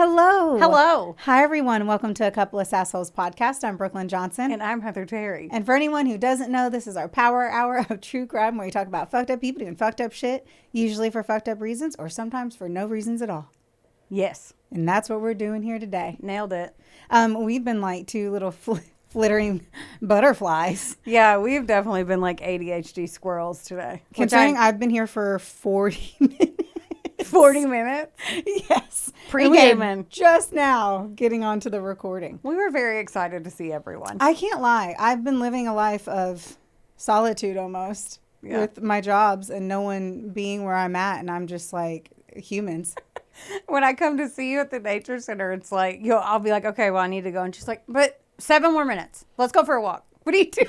Hello. Hello. Hi, everyone. Welcome to A Couple of Sassholes podcast. I'm Brooklyn Johnson. And I'm Heather Terry. And for anyone who doesn't know, this is our power hour of true crime where we talk about fucked up people doing fucked up shit, usually for fucked up reasons or sometimes for no reasons at all. Yes. And that's what we're doing here today. Nailed it. We've been like two little flittering butterflies. Yeah, we've definitely been like ADHD squirrels today. Considering I've been here for 40 minutes. 40 minutes? Yes. Pre-gaming. Just now getting onto the recording. We were very excited to see everyone. I can't lie. I've been living a life of solitude almost with my jobs and no one being where I'm at. And I'm just like humans. When I come to see you at the nature center, it's like, I'll be like, okay, well, I need to go. And she's like, but 7 more minutes. Let's go for a walk. What are you doing?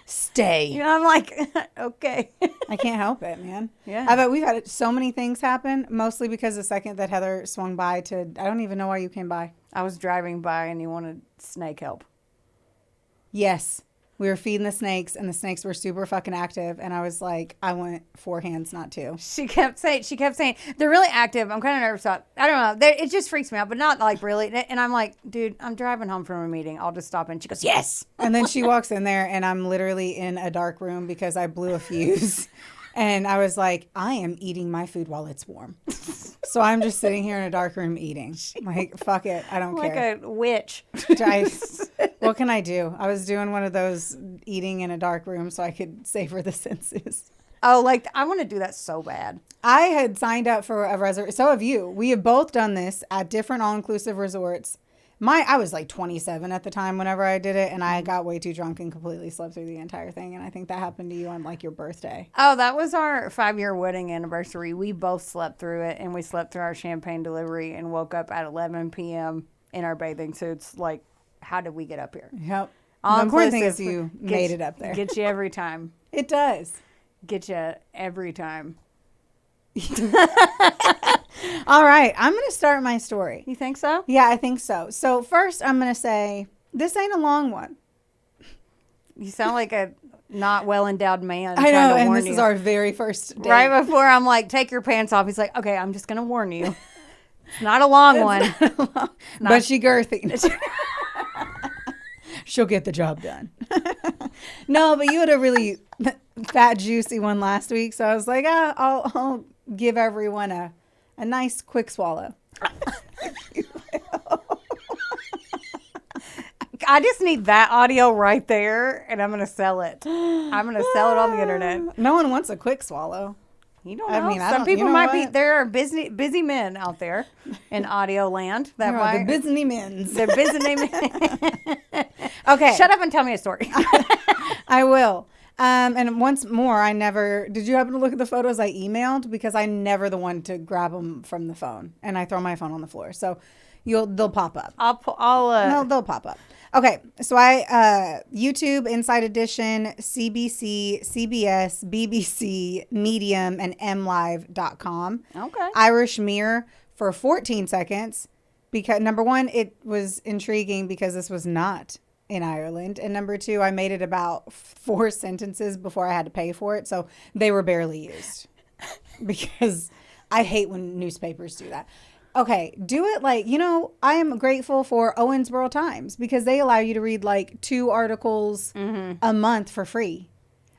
Stay. You know, I'm like, okay. I can't help it, man. Yeah. I bet we've had so many things happen, mostly because the second that Heather swung by I don't even know why you came by. I was driving by and you wanted snake help. Yes. We were feeding the snakes and the snakes were super fucking active. And I was like, I want 4 hands, not 2. She kept saying, they're really active. I'm kind of nervous about, I don't know. It just freaks me out, but not like really. And I'm like, dude, I'm driving home from a meeting. I'll just stop in. She goes, yes. And then she walks in there and I'm literally in a dark room because I blew a fuse. And I was like, I am eating my food while it's warm. So I'm just sitting here in a dark room eating. Like, fuck it. I don't care. Like a witch. What can I do? I was doing one of those eating in a dark room so I could savor the senses. Oh, like, I want to do that so bad. I had signed up for a resort. So have you. We have both done this at different all-inclusive resorts. I was like 27 at the time whenever I did it, and I got way too drunk and completely slept through the entire thing. And I think that happened to you on like your birthday. Oh, that was our 5-year wedding anniversary. We both slept through it, and we slept through our champagne delivery and woke up at 11 p.m. in our bathing suits. Like, how did we get up here? Yep. The important thing is you made it up there. Get you every time. It does. Get you every time. All right. I'm going to start my story. You think so? Yeah, I think so. So first I'm going to say, this ain't a long one. You sound like a not well-endowed man. I know, and this is our very first date. Right before I'm like, take your pants off. He's like, okay, I'm just going to warn you. It's not a long one. But she girthy. She'll get the job done. No, but you had a really fat, juicy one last week. So I was like, I'll give everyone a nice quick swallow. I just need that audio right there, and I'm going to sell it. I'm going to sell it on the internet. No one wants a quick swallow. You don't know. Some people might be. There are busy men out there in audio land. The busy men. They're busy men. Okay. Shut up and tell me a story. I will. And once more, did you happen to look at the photos I emailed? Because I'm never the one to grab them from the phone, and I throw my phone on the floor. So they'll pop up. They'll pop up. Okay. So YouTube, Inside Edition, CBC, CBS, BBC, Medium, and MLive.com. Okay. Irish Mirror for 14 seconds because number one, it was intriguing because this was not in Ireland. And number 2, I made it about 4 sentences before I had to pay for it. So they were barely used because I hate when newspapers do that. Okay, do it like, I am grateful for Owensboro Times because they allow you to read like 2 articles a month for free.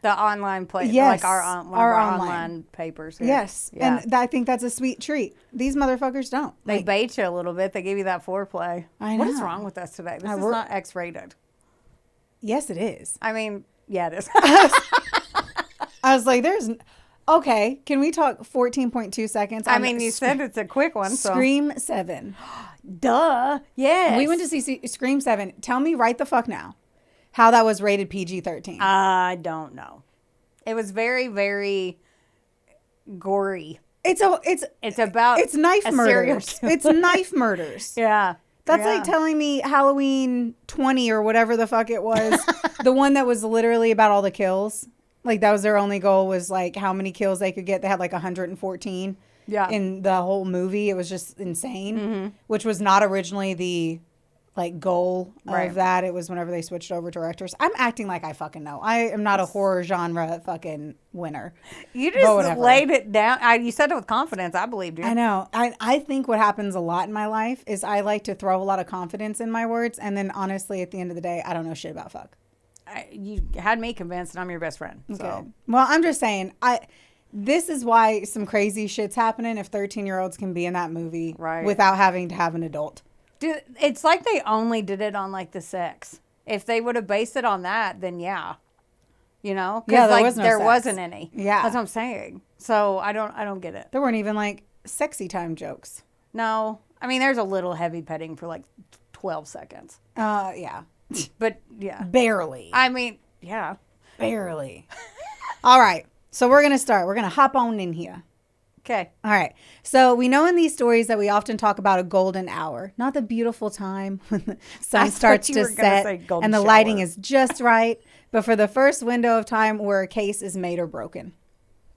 The online place, yes, like our online papers. Here. Yes, yeah. And I think that's a sweet treat. These motherfuckers don't. They bait you a little bit. They give you that foreplay. I know. What is wrong with us today? This is not X-rated. Yes, it is. I mean, yeah, it is. I was like, okay, can we talk 14.2 seconds? I mean, you said it's a quick one. So. Scream 7. Duh. Yes. We went to see Scream 7. Tell me right the fuck now how that was rated PG-13. I don't know. It was very, very gory. It's knife murders. It's knife murders. Yeah. That's like telling me Halloween 20 or whatever the fuck it was. The one that was literally about all the kills. Like that was their only goal was like how many kills they could get. They had like 114 in the whole movie. It was just insane, which was not originally the like goal of that. It was whenever they switched over directors. I'm acting like I fucking know. I am not a horror genre fucking winner. You just laid it down. You said it with confidence. I believed you. I know. I think what happens a lot in my life is I like to throw a lot of confidence in my words, and then honestly, at the end of the day, I don't know shit about fuck. You had me convinced, and I'm your best friend. So. Okay. Well, I'm just saying, this is why some crazy shit's happening if 13-year-olds can be in that movie without having to have an adult. Dude, it's like they only did it on like the sex. If they would have based it on that, then yeah. You know? Yeah, there like, was no there sex. wasn't any. Yeah. That's what I'm saying. So I don't get it. There weren't even like sexy time jokes. No. I mean, there's a little heavy petting for like 12 seconds. Yeah. But yeah. Barely. I mean, yeah. Barely. All right. So we're going to start. We're going to hop on in here. Okay. All right. So we know in these stories that we often talk about a golden hour, not the beautiful time when the sun starts to set and the lighting is just right, but for the first window of time where a case is made or broken.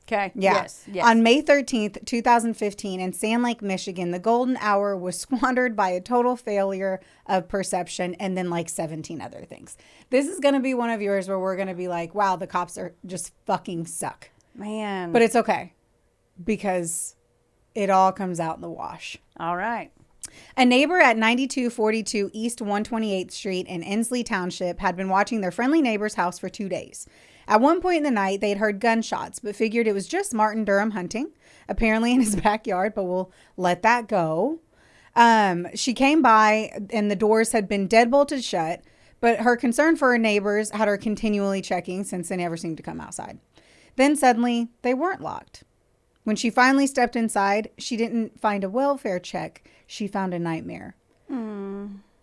Okay. Yeah. Yes. On May 13th, 2015, in Sand Lake, Michigan, the golden hour was squandered by a total failure of perception and then like 17 other things. This is going to be one of yours where we're going to be like, wow, the cops are just fucking suck. Man. But it's okay because it all comes out in the wash. All right. A neighbor at 9242 East 128th Street in Inslee Township had been watching their friendly neighbor's house for 2 days. At one point in the night, they had heard gunshots, but figured it was just Martin Duram hunting, apparently in his backyard, but we'll let that go. She came by, and the doors had been deadbolted shut, but her concern for her neighbors had her continually checking since they never seemed to come outside. Then suddenly, they weren't locked. When she finally stepped inside, she didn't find a welfare check. She found a nightmare.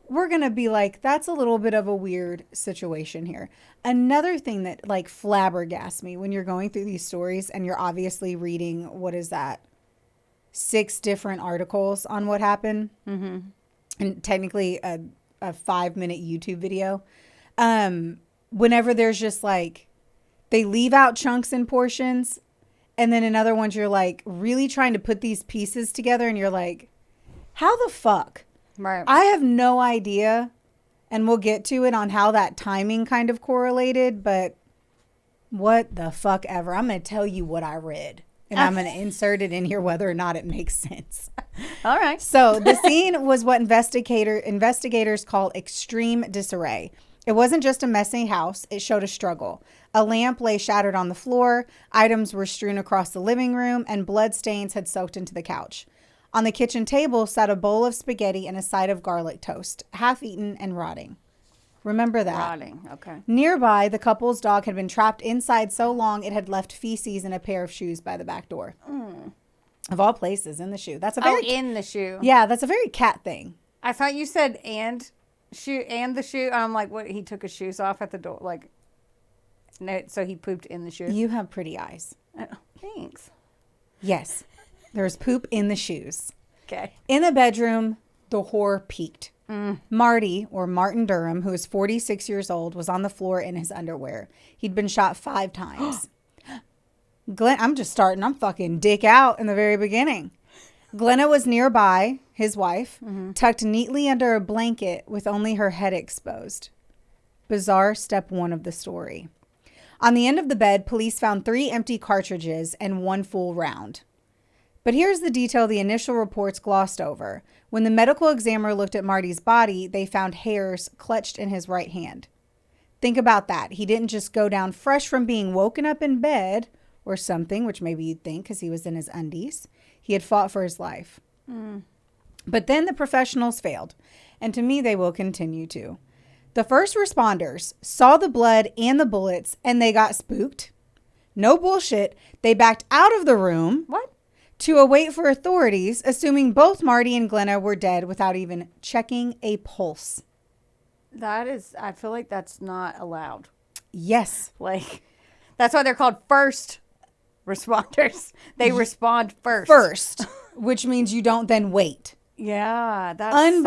We're going to be like, that's a little bit of a weird situation here. Another thing that like flabbergasts me when you're going through these stories and you're obviously reading, what is that? 6 different articles on what happened. Mm-hmm. And technically a 5-minute YouTube video. Whenever there's just like, they leave out chunks and portions. And then in other ones, you're like really trying to put these pieces together. And you're like, how the fuck? Right. I have no idea. And we'll get to it on how that timing kind of correlated. But what the fuck ever. I'm going to tell you what I read. And I'm going to insert it in here whether or not it makes sense. All right. So the scene was what investigators call extreme disarray. It wasn't just a messy house. It showed a struggle. A lamp lay shattered on the floor. Items were strewn across the living room, and blood stains had soaked into the couch. On the kitchen table sat a bowl of spaghetti and a side of garlic toast, half-eaten and rotting. Remember that. Rotting, okay. Nearby, the couple's dog had been trapped inside so long it had left feces in a pair of shoes by the back door. Of all places, in the shoe. That's a very in the shoe. Yeah, that's a very cat thing. I thought you said and the shoe. I'm like, what? He took his shoes off at the door, like. No, so he pooped in the shoe. You have pretty eyes. Thanks. Yes, there's poop in the shoes. Okay. In the bedroom, the whore peeked. Marty, or Martin Duram, who is 46 years old, was on the floor in his underwear. He'd been shot 5 times. I'm fucking dick out in the very beginning. Glenna was nearby, his wife, tucked neatly under a blanket with only her head exposed. Bizarre step 1 of the story. On the end of the bed, police found 3 empty cartridges and 1 full round. But here's the detail the initial reports glossed over. When the medical examiner looked at Marty's body, they found hairs clutched in his right hand. Think about that. He didn't just go down fresh from being woken up in bed or something, which maybe you'd think because he was in his undies. He had fought for his life. But then the professionals failed. And to me, they will continue to. The first responders saw the blood and the bullets, and they got spooked. No bullshit. They backed out of the room. What? To await for authorities, assuming both Marty and Glenna were dead without even checking a pulse. I feel like that's not allowed. Yes. Like, that's why they're called first responders. They respond first. First, which means you don't then wait. Yeah, that's sad.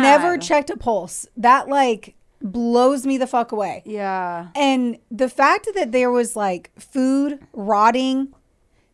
Never checked a pulse. That, like, blows me the fuck away. Yeah. And the fact that there was, like, food rotting,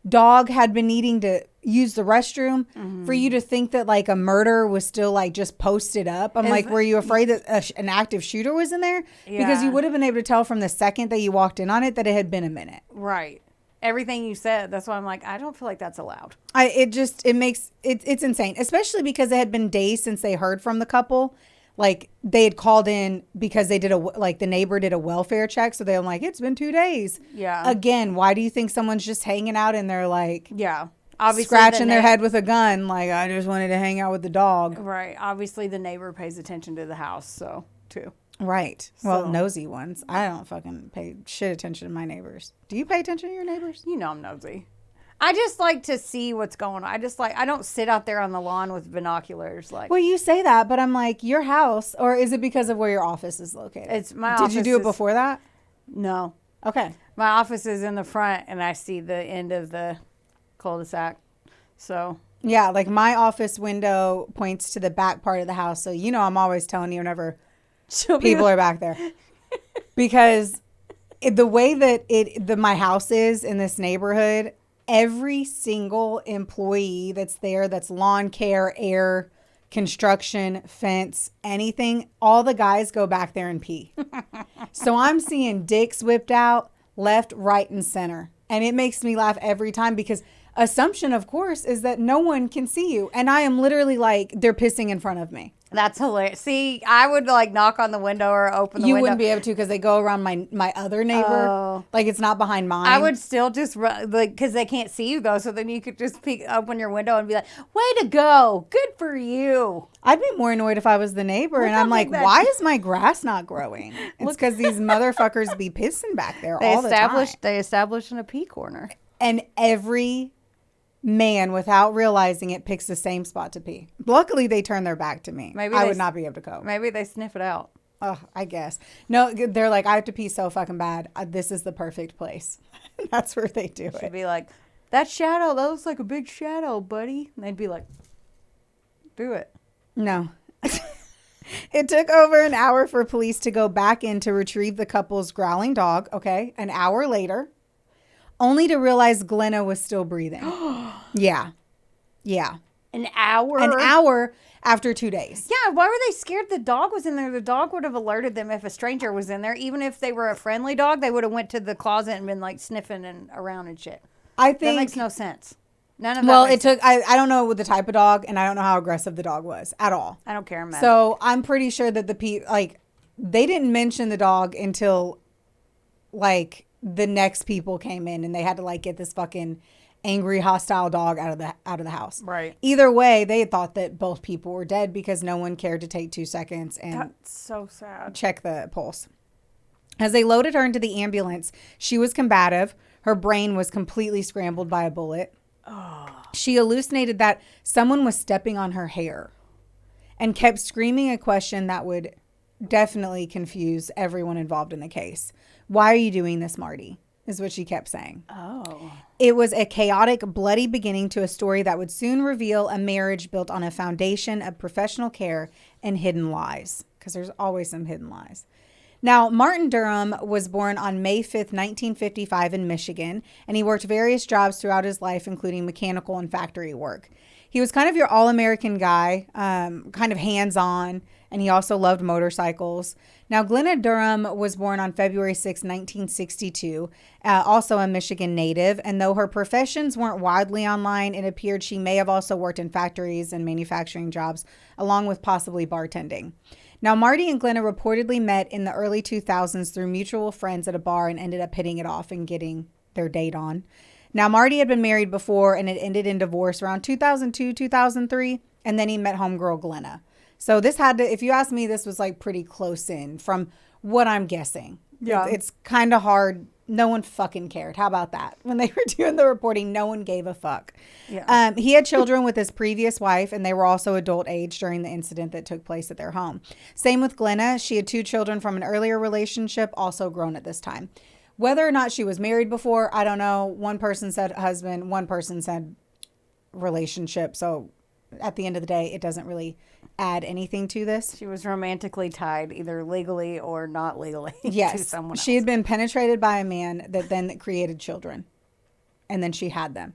dog had been needing to use the restroom, for you to think that like a murder was still like just posted up. I'm like, were you afraid that an active shooter was in there? Because you would have been able to tell from the second that you walked in on it that it had been a minute. Right. Everything you said. That's why I'm like, I don't feel like that's allowed. It's insane, especially because it had been days since they heard from the couple. Like they had called in because they did the neighbor did a welfare check. So they're like, it's been 2 days. Yeah. Again, why do you think someone's just hanging out and they're like, yeah, obviously scratching their head with a gun? Like, I just wanted to hang out with the dog. Right. Obviously the neighbor pays attention to the house. So too. Right. Well, nosy ones. I don't fucking pay shit attention to my neighbors. Do you pay attention to your neighbors? You know I'm nosy. I just like to see what's going on. I don't sit out there on the lawn with binoculars. Like, well, you say that, but I'm like, your house, or is it because of where your office is located? It's my office. Did you do it before that? No. Okay. My office is in the front, and I see the end of the cul-de-sac. So. Yeah, like my office window points to the back part of the house. So, you know, I'm always telling you whenever people are back there. Because the way that my house is in this neighborhood, every single employee that's there, that's lawn care, air, construction, fence, anything, all the guys go back there and pee. So I'm seeing dicks whipped out left, right, and center. And it makes me laugh every time because assumption, of course, is that no one can see you. And I am literally like, they're pissing in front of me. That's hilarious. See, I would like knock on the window or open the window. You wouldn't be able to because they go around my other neighbor. Oh. Like it's not behind mine. I would still just run, like, because they can't see you though. So then you could just open your window and be like, way to go. Good for you. I'd be more annoyed if I was the neighbor. And I'm like, why is my grass not growing? It's because these motherfuckers be pissing back there all the time. They established in a pee corner. And every man, without realizing it, picks the same spot to pee. Luckily, they turn their back to me. I would not be able to go. Maybe they sniff it out. Oh, I guess. No, they're like, I have to pee so fucking bad. This is the perfect place. That's where they do it. Should be like, that shadow, that looks like a big shadow, buddy. And they'd be like, do it. No. It took over an hour for police to go back in to retrieve the couple's growling dog. Okay. An hour later. Only to realize Glenna was still breathing. Yeah. Yeah. An hour? An hour after 2 days. Yeah. Why were they scared the dog was in there? The dog would have alerted them if a stranger was in there. Even if they were a friendly dog, they would have went to the closet and been like sniffing and around and shit. I think that makes no sense. None of that. Well, it took, I don't know the type of dog and I don't know how aggressive the dog was at all. I don't care, man. So I'm pretty sure that they didn't mention the dog until like the next people came in and they had to like get this fucking angry hostile dog out of the house. Right. Either way, they thought that both people were dead because no one cared to take 2 seconds and that's so sad. Check the pulse. As they loaded her into the ambulance, she was combative. Her brain was completely scrambled by a bullet. Oh. She hallucinated that someone was stepping on her hair and kept screaming a question that would definitely confuse everyone involved in the case. Why are you doing this, Marty? Is what she kept saying. Oh. It was a chaotic, bloody beginning to a story that would soon reveal a marriage built on a foundation of professional care and hidden lies. Because there's always some hidden lies. Now, Martin Duram was born on May 5th, 1955 in Michigan, and he worked various jobs throughout his life, including mechanical and factory work. He was kind of your all-American guy, kind of hands-on, and he also loved motorcycles. Now, Glenna Duram was born on February 6, 1962, also a Michigan native, and though her professions weren't widely online, it appeared she may have also worked in factories and manufacturing jobs, along with possibly bartending. Now, Marty and Glenna reportedly met in the early 2000s through mutual friends at a bar and ended up hitting it off and getting their date on. Now, Marty had been married before and it ended in divorce around 2002, 2003, and then he met homegirl Glenna. So this had to, if you ask me, this was like pretty close in from what I'm guessing. Yeah. It's kind of hard. No one fucking cared. How about that? When they were doing the reporting, no one gave a fuck. Yeah. He had children with his previous wife, and they were also adult age during the incident that took place at their home. Same with Glenna. She had 2 children from an earlier relationship, also grown at this time. Whether or not she was married before, I don't know. One person said husband, one person said relationship. So at the end of the day, it doesn't really add anything to this. She was romantically tied, either legally or not legally, yes, to someone else. She had been penetrated by a man that then created children, and then she had them.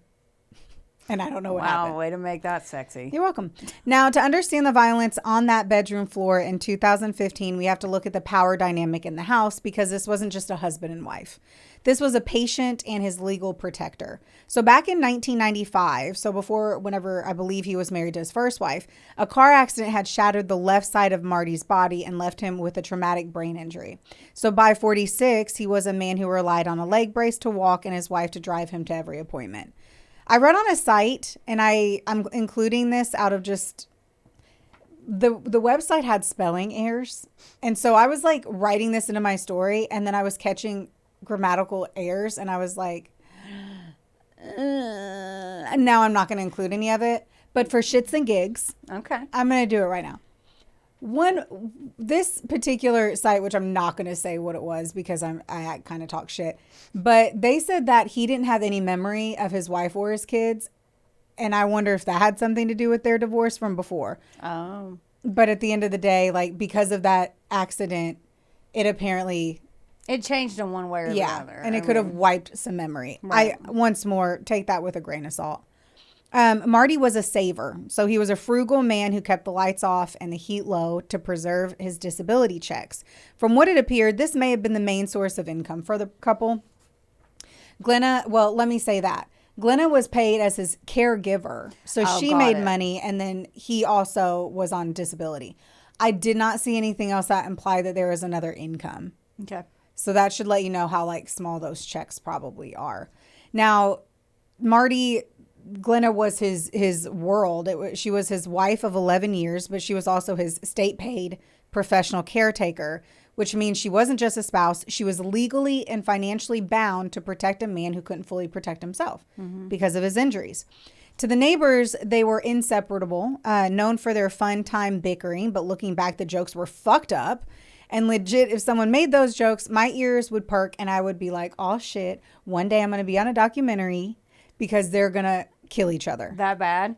And I don't know what happened. Wow, way to make that sexy. You're welcome. Now, to understand the violence on that bedroom floor in 2015, we have to look at the power dynamic in the house, because this wasn't just a husband and wife. This was a patient and his legal protector. So back in 1995, so whenever I believe he was married to his first wife, a car accident had shattered the left side of Marty's body and left him with a traumatic brain injury. So by 46, he was a man who relied on a leg brace to walk and his wife to drive him to every appointment. I read on a site, and I'm including this out of just the website had spelling errors. And so I was like writing this into my story, and then I was catching grammatical errors, and I was like, now I'm not going to include any of it. But for shits and gigs, Okay. I'm going to do it right now. This particular site, which I'm not going to say what it was because I kind of talk shit, but they said that he didn't have any memory of his wife or his kids. And I wonder if that had something to do with their divorce from before. Oh. But at the end of the day, like, because of that accident, it apparently... It changed in one way or the other. And it could have wiped some memory. Right. Once more, take that with a grain of salt. Marty was a saver. So he was a frugal man who kept the lights off and the heat low to preserve his disability checks. From what it appeared, this may have been the main source of income for the couple. Glenna, well, let me say that. Glenna was paid as his caregiver. So she made money, and then he also was on disability. I did not see anything else that implied that there was another income. Okay. So that should let you know how like small those checks probably are. Now, Glenna was his world. She was his wife of 11 years, but she was also his state-paid professional caretaker, which means she wasn't just a spouse. She was legally and financially bound to protect a man who couldn't fully protect himself because of his injuries. To the neighbors, they were inseparable, known for their fun time bickering, but looking back, the jokes were fucked up. And legit, if someone made those jokes, my ears would perk and I would be like, oh shit, one day I'm going to be on a documentary because they're going to kill each other. That bad?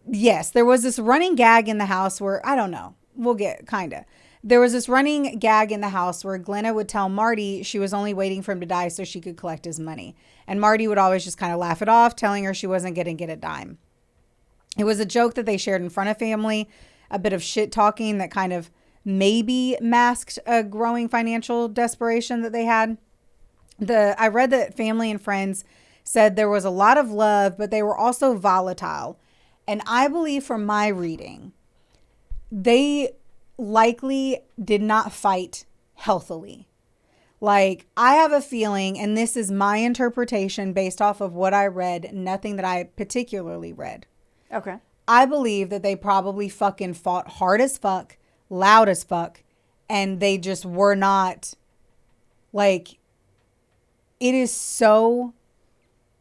Yes, there was this running gag in the house where, I don't know, we'll get kind of. There was this running gag in the house where Glenna would tell Marty she was only waiting for him to die so she could collect his money. And Marty would always just kind of laugh it off, telling her she wasn't going to get a dime. It was a joke that they shared in front of family, a bit of shit talking that kind of maybe masked a growing financial desperation that they had. I read that family and friends said there was a lot of love, but they were also volatile. And I believe from my reading, they likely did not fight healthily. Like, I have a feeling, and this is my interpretation based off of what I read, nothing that I particularly read. Okay. I believe that they probably fucking fought hard as fuck, loud as fuck, and they just were not, like, it is so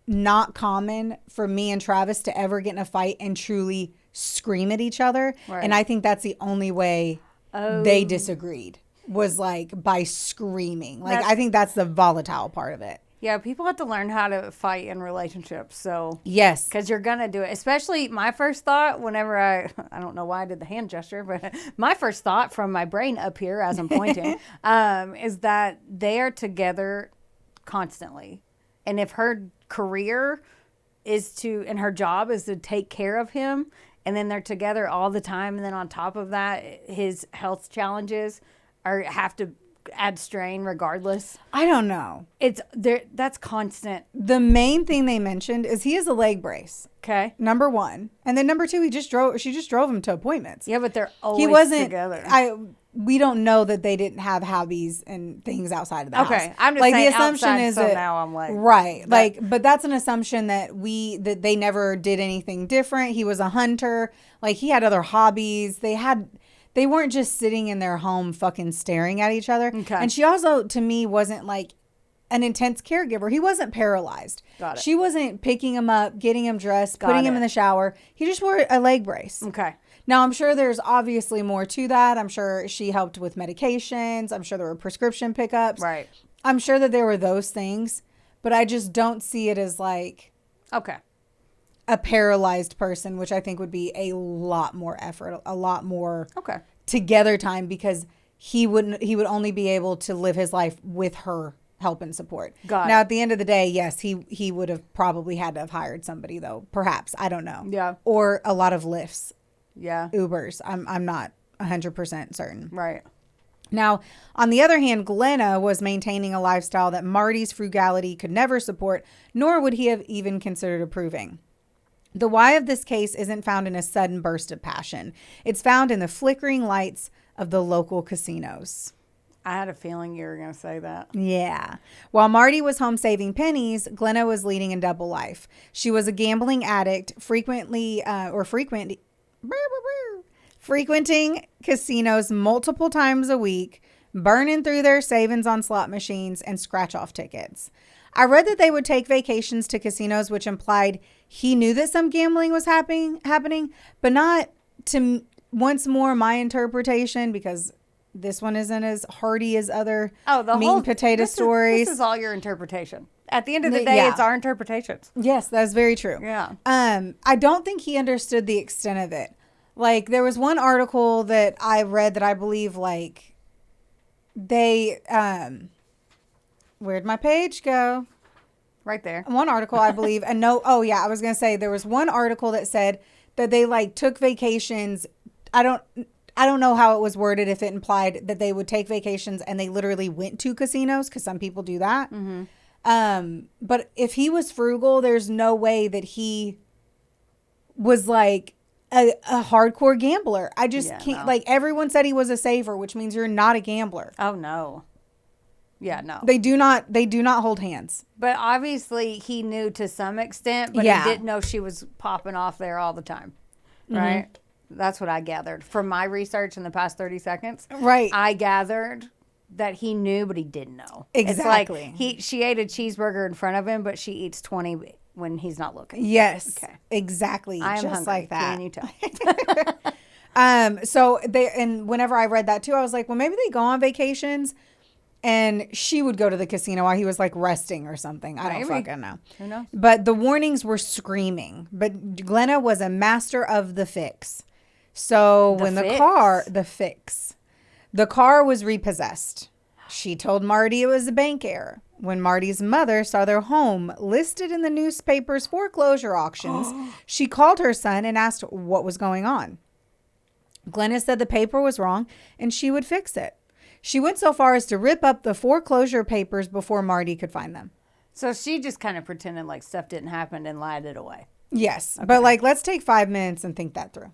not common for me and Travis to ever get in a fight and truly scream at each other. Right. And I think that's the only way they disagreed, was like by screaming. Like, I think that's the volatile part of it. Yeah, people have to learn how to fight in relationships. So yes, because you're gonna do it. Especially my first thought whenever I don't know why I did the hand gesture, but my first thought from my brain up here as I'm pointing is that they are together constantly, and if her career and her job is to take care of him, and then they're together all the time, and then on top of that, his health challenges have to add strain regardless. I don't know. It's there. That's constant. The main thing they mentioned is he has a leg brace. Okay. Number one. And then number two, she just drove him to appointments. Yeah, but they're always together. We don't know that they didn't have hobbies and things outside of the house. Okay. I'm just like, saying the assumption outside, is so that, now I'm like, right. But that's an assumption that they never did anything different. He was a hunter. Like, he had other hobbies. They weren't just sitting in their home fucking staring at each other. Okay. And she also, to me, wasn't like an intense caregiver. He wasn't paralyzed. Got it. She wasn't picking him up, getting him dressed, putting him in the shower. He just wore a leg brace. Okay. Now, I'm sure there's obviously more to that. I'm sure she helped with medications. I'm sure there were prescription pickups. Right. I'm sure that there were those things. But I just don't see it as like... Okay. a paralyzed person, which I think would be a lot more effort, a lot more together time, because he would only be able to live his life with her help and support. Got Now, it. at the end of the day, yes, he would have probably had to have hired somebody, though. Perhaps. I don't know. Yeah. Or a lot of Lyfts, Yeah. Ubers. I'm not 100% certain. Right. Now, on the other hand, Glenna was maintaining a lifestyle that Marty's frugality could never support, nor would he have even considered approving. The why of this case isn't found in a sudden burst of passion. It's found in the flickering lights of the local casinos. I had a feeling you were going to say that. Yeah. While Marty was home saving pennies, Glenna was leading a double life. She was a gambling addict, frequenting casinos multiple times a week, burning through their savings on slot machines and scratch-off tickets. I read that they would take vacations to casinos, which implied he knew that some gambling was happening, but not to, once more, my interpretation, because this one isn't as hearty as other meat and potato stories. This is all your interpretation. At the end of the day, it's our interpretations. Yes, that's very true. Yeah. I don't think he understood the extent of it. Like, there was one article that I read that I believe, like, they, where'd my page go? Right there. One article, I believe, and no, oh yeah, I was going to say there was one article that said that they like took vacations. I don't know how it was worded, if it implied that they would take vacations and they literally went to casinos, because some people do that. Mm-hmm. But if he was frugal, there's no way that he was like a hardcore gambler. I just can't, like, everyone said he was a saver, which means you're not a gambler. Oh, no. Yeah, no. They do not hold hands. But obviously he knew to some extent, but he didn't know she was popping off there all the time. Right? Mm-hmm. That's what I gathered from my research in the past 30 seconds. Right. I gathered that he knew, but he didn't know. Exactly. It's like she ate a cheeseburger in front of him, but she eats 20 when he's not looking. Yes. Okay. Exactly. I am just hungry. like that. Can you tell? So and whenever I read that too, I was like, well, maybe they go on vacations and she would go to the casino while he was like resting or something. I don't fucking know. Who knows? But the warnings were screaming. But Glenna was a master of the fix. So the car was repossessed. She told Marty it was a bank error. When Marty's mother saw their home listed in the newspaper's foreclosure auctions, she called her son and asked what was going on. Glenna said the paper was wrong and she would fix it. She went so far as to rip up the foreclosure papers before Marty could find them. So she just kind of pretended like stuff didn't happen and lied it away. Yes. Okay. But like, let's take 5 minutes and think that through.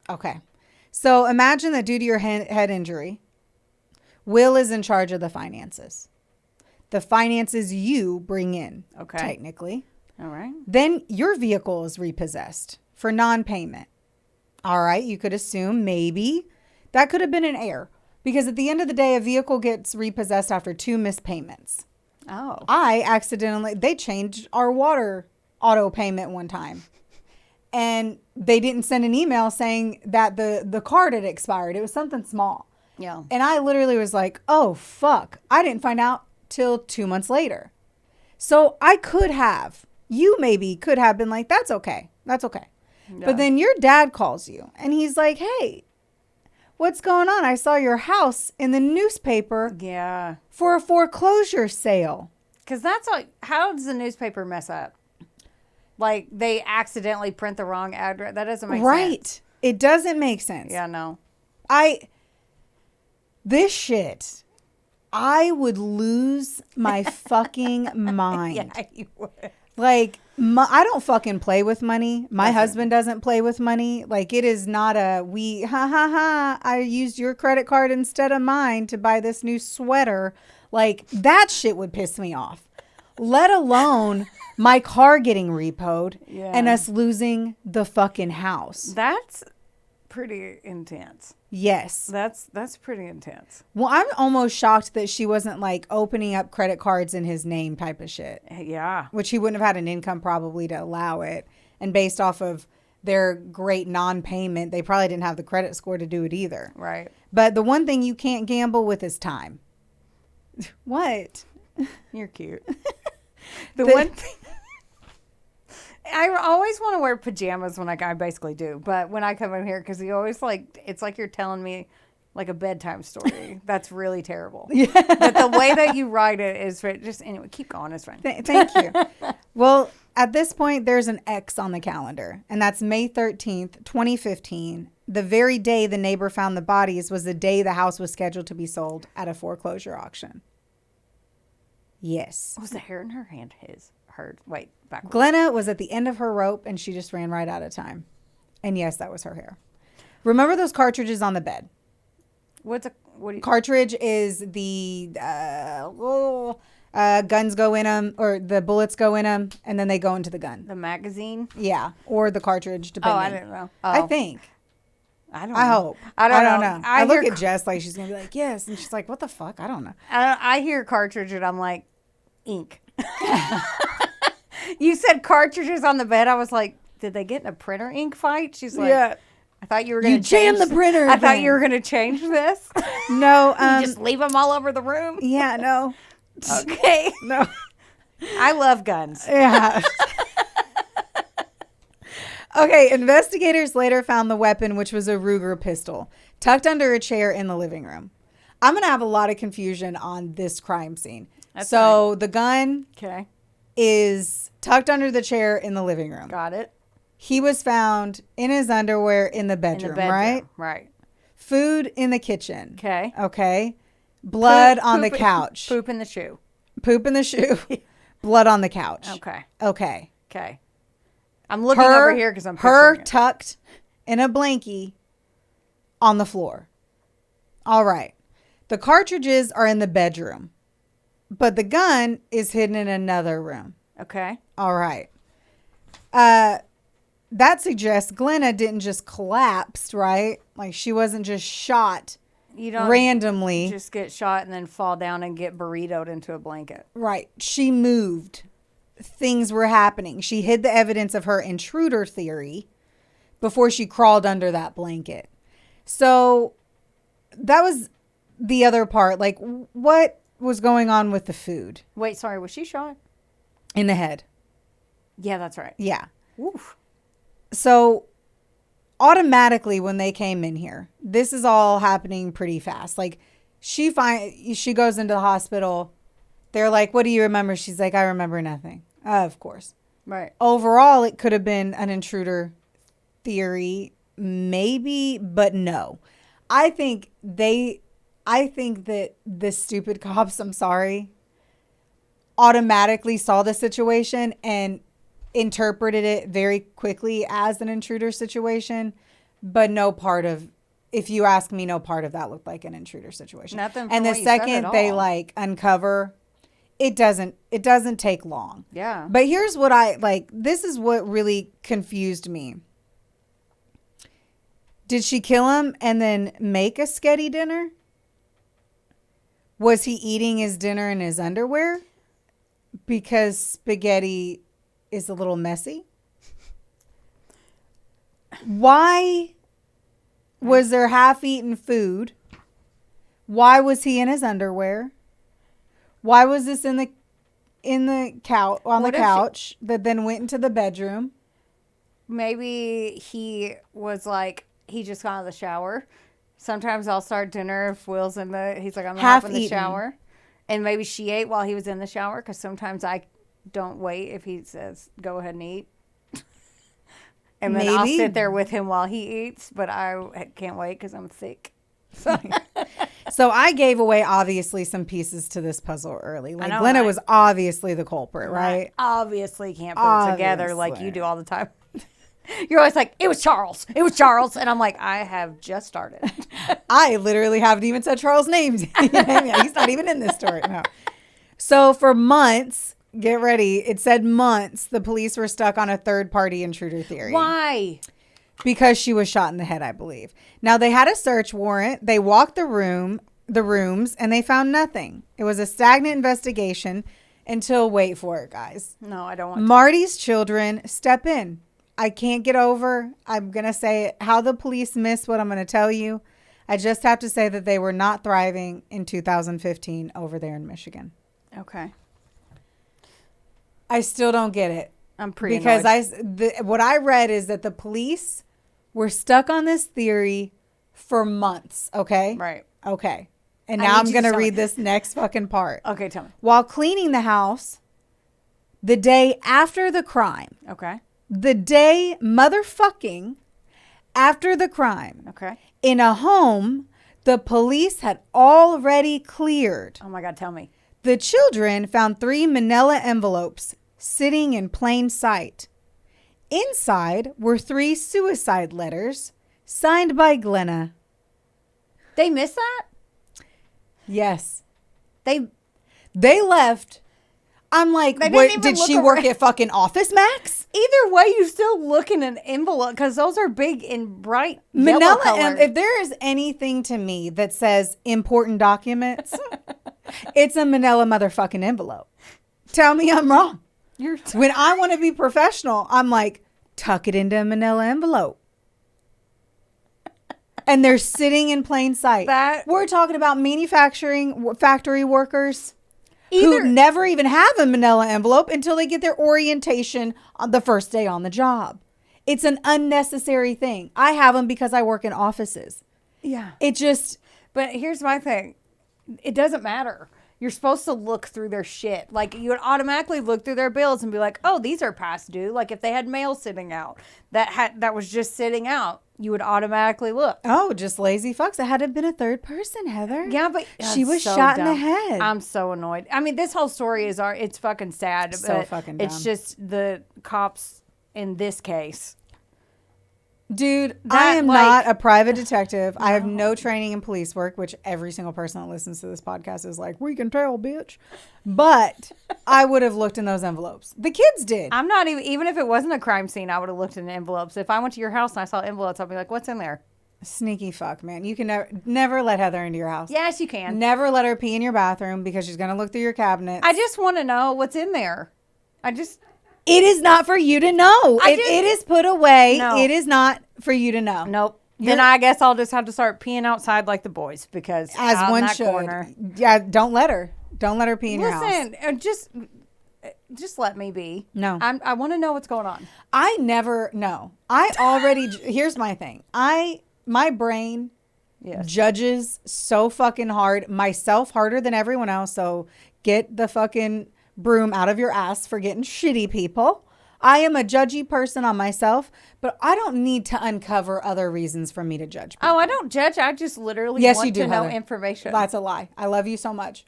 Okay. So imagine that due to your head injury, Will is in charge of the finances. The finances you bring in, technically. All right. Then your vehicle is repossessed for non-payment. All right. You could assume maybe that could have been an error. Because at the end of the day, a vehicle gets repossessed after 2 missed payments. Oh. They changed our water auto payment one time. And they didn't send an email saying that the card had expired. It was something small. Yeah. And I literally was like, oh, fuck. I didn't find out till 2 months later. So you maybe could have been like, that's okay. That's okay. Yeah. But then your dad calls you and he's like, hey, what's going on? I saw your house in the newspaper. Yeah. For a foreclosure sale. Because that's all. How does the newspaper mess up? Like, they accidentally print the wrong address. That doesn't make sense. Right. It doesn't make sense. Yeah, no. This shit, I would lose my fucking mind. Yeah, you would. Like, I don't fucking play with money. My husband doesn't play with money. Like, it is not I used your credit card instead of mine to buy this new sweater. Like, that shit would piss me off. Let alone my car getting repoed and us losing the fucking house. That's pretty intense. Yes. That's pretty intense. Well, I'm almost shocked that she wasn't like opening up credit cards in his name type of shit. Yeah. Which he wouldn't have had an income probably to allow it. And based off of their great non-payment, they probably didn't have the credit score to do it either. Right. But the one thing you can't gamble with is time. What? You're cute. The one thing... I always want to wear pajamas when I basically do. But when I come in here, because you always like, it's like you're telling me like a bedtime story. That's really terrible. Yeah. But the way that you write it is just, anyway, keep going. It's fine. Thank you. Well, at this point, there's an X on the calendar, and that's May 13th, 2015. The very day the neighbor found the bodies was the day the house was scheduled to be sold at a foreclosure auction. Yes. Was the hair in her hand hers? Wait, backwards. Glenna was at the end of her rope, and she just ran right out of time. And yes, that was her hair. Remember those cartridges on the bed? What do you... Cartridge is the guns go in them, or the bullets go in them, and then they go into the gun. The magazine? Yeah, or the cartridge, depending. Oh, I didn't know. Oh. I think. I don't know. I hope. I don't know. I look at Jess like she's going to be like, yes. And she's like, what the fuck? I don't know. I hear cartridge and I'm like, ink. You said cartridges on the bed. I was like, did they get in a printer ink fight? She's like, yeah. I thought you were going to jam the printer. I thought you were going to change this. No. You just leave them all over the room? Yeah, no. Okay. No. I love guns. Yeah. Okay, investigators later found the weapon, which was a Ruger pistol, tucked under a chair in the living room. I'm going to have a lot of confusion on this crime scene. That's so fine. The gun is tucked under the chair in the living room. Got it. He was found in his underwear in the bedroom, right? Right. Food in the kitchen. Okay. Okay. Blood on the couch. Poop in the shoe. Poop in the shoe. Blood on the couch. Okay. Okay. Okay. I'm looking over here because I'm her tucked in a blankie on the floor. All right. The cartridges are in the bedroom, but the gun is hidden in another room. Okay. All right. That suggests Glenna didn't just collapse, right? Like she wasn't just shot randomly. Just get shot and then fall down and get burritoed into a blanket. Right. She moved. Things were happening. She hid the evidence of her intruder theory before she crawled under that blanket. So that was the other part. Like, what was going on with the food? Wait, sorry. Was she shot? In the head. Yeah, that's right. Yeah. Oof. So automatically when they came in here, this is all happening pretty fast. Like she goes into the hospital. They're like, what do you remember? She's like, I remember nothing. Of course. Right. Overall, it could have been an intruder theory, maybe, but no. I think that the stupid cops, I'm sorry, automatically saw the situation and interpreted it very quickly as an intruder situation, but if you ask me, no part of that looked like an intruder situation. Nothing. And the second they like uncover, it doesn't take long. Yeah. But here's what this is what really confused me. Did she kill him and then make a sketty dinner? Was he eating his dinner in his underwear? Because spaghetti is a little messy. Why was there half-eaten food? Why was he in his underwear? Why was this on the couch that then went into the bedroom? Maybe he was like, he just got out of the shower. Sometimes I'll start dinner if Will's he's like, I'm half in the shower. And maybe she ate while he was in the shower because sometimes I don't wait if he says, go ahead and eat. And then I'll sit there with him while he eats, but I can't wait because I'm thick. So I gave away, obviously, some pieces to this puzzle early. Like, Glenna was obviously the culprit, right? I obviously can't put it together like you do all the time. You're always like, it was Charles. It was Charles. And I'm like, I have just started. I literally haven't even said Charles' name. He's not even in this story. No. So for months, get ready. It said months, the police were stuck on a third-party intruder theory. Why? Because she was shot in the head, I believe. Now, they had a search warrant. They walked the rooms, and they found nothing. It was a stagnant investigation until, wait for it, guys. No, I don't want Marty's children step in. I can't get over, I'm going to say it, how the police missed what I'm going to tell you. I just have to say that they were not thriving in 2015 over there in Michigan. Okay. I still don't get it. I'm pretty because what I read is that the police were stuck on this theory for months, okay? Right. Okay. And I now need I'm you to going to tell me. read this next fucking part. Okay, tell me. While cleaning the house the day after the crime, Okay. the day motherfucking after the crime, Okay. in a home the police had already cleared, Oh my God, tell me. the children found 3 manila envelopes sitting in plain sight. Inside were 3 suicide letters signed by Glenna. They missed that? Yes. They left. I'm like, They didn't what, even did look she work around. at fucking Office Max? Either way, you still look in an envelope because those are big and bright yellow Manila, color. if there is anything to me that says important documents, it's a manila motherfucking envelope. Tell me I'm wrong. When I want to be professional, I'm like, tuck it into a manila envelope. And they're sitting in plain sight. We're talking about manufacturing factory workers who never even have a manila envelope until they get their orientation on the first day on the job. It's an unnecessary thing. I have them because I work in offices. Yeah. It just... But here's my thing. It doesn't matter. You're supposed to look through their shit. Like, you would automatically look through their bills and be like, oh, these are past due. Like, if they had mail sitting out that was just sitting out, you would automatically look. Oh, just lazy fucks. It had to have been a third person, Heather. Yeah, but she was so shot dumb. In the head. I'm so annoyed. I mean, this whole story it's fucking sad. So fucking dumb. It's just the cops in this case. Dude, I am not a private detective. No. I have no training in police work, which every single person that listens to this podcast is like, we can tell, bitch. But I would have looked in those envelopes. The kids did. I'm not even if it wasn't a crime scene, I would have looked in the envelopes. If I went to your house and I saw envelopes, I'd be like, what's in there? Sneaky fuck, man. You can never let Heather into your house. Yes, you can. Never let her pee in your bathroom because she's going to look through your cabinets. I just want to know what's in there. It is not for you to know. If it is put away, it is not for you to know. Nope. Then I guess I'll just have to start peeing outside like the boys because as out one in that should. Corner, yeah, don't let her pee in your house. Listen, just let me be. No. I want to know what's going on. I never know. I already here's my thing. My brain judges so fucking hard, myself harder than everyone else. So get the fucking broom out of your ass for getting shitty people. I am a judgy person on myself, but I don't need to uncover other reasons for me to judge people. Oh, I don't judge. I just literally want to know information. That's a lie. I love you so much.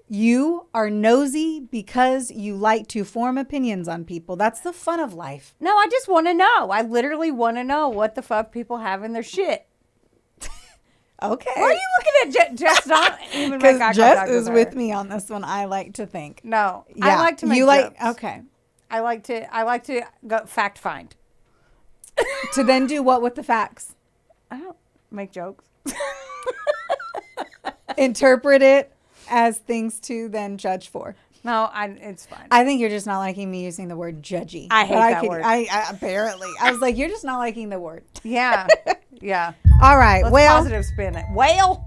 You are nosy because you like to form opinions on people. That's the fun of life. No, I just want to know. I literally want to know what the fuck people have in their shit. Okay. Why are you looking at Jess? Not even make eye contact Jess is with with me on this one. I like to think. No, I like to make jokes. Okay. I like to go fact find. To then do what with the facts? I don't make jokes. Interpret it as things to then judge for. No, it's fine. I think you're just not liking me using the word judgy. I hate that word. I apparently. I was like, you're just not liking the word. Yeah. Yeah. All right. Let's positive spin it. Whale.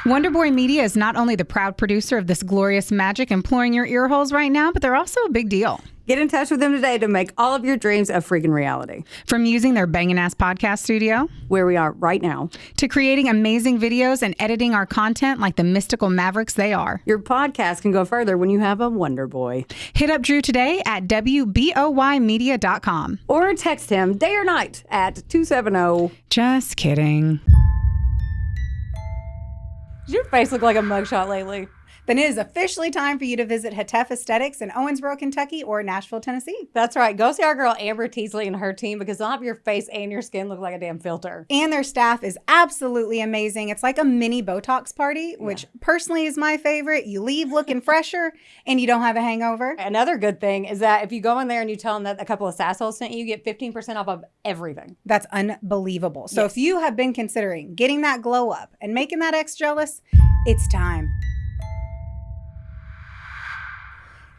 Wonderboy Media is not only the proud producer of this glorious magic imploring your ear holes right now, but they're also a big deal. Get in touch with them today to make all of your dreams a freaking reality. From using their bangin' ass podcast studio, where we are right now, to creating amazing videos and editing our content like the mystical mavericks they are. Your podcast can go further when you have a Wonder Boy. Hit up Drew today at WBOYmedia.com. Or text him day or night at 270. Just kidding. Does your face look like a mugshot lately? Then it is officially time for you to visit Hetef Aesthetics in Owensboro, Kentucky or Nashville, Tennessee. That's right. Go see our girl Amber Teasley and her team because they'll have your face and your skin look like a damn filter. And their staff is absolutely amazing. It's like a mini Botox party, which personally is my favorite. You leave looking fresher and you don't have a hangover. Another good thing is that if you go in there and you tell them that a couple of Sassholes sent you, get 15% off of everything. That's unbelievable. So if you have been considering getting that glow up and making that ex jealous, it's time.